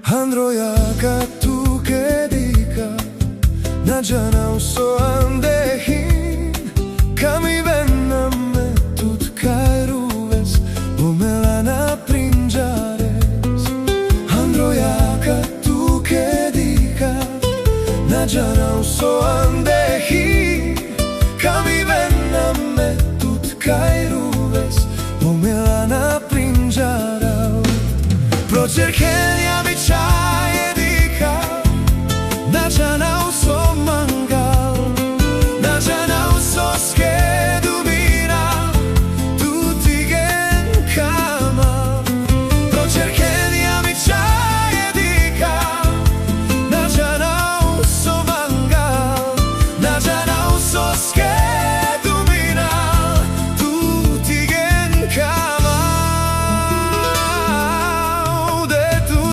Androiaca tu che dica na già non so andehin Kami venna me tut kairuves Bumelana prinjares Androiaca tu che dica na già non so andehin Kami venna me tut kairuves Bumelana prinjarau Procerchenia mi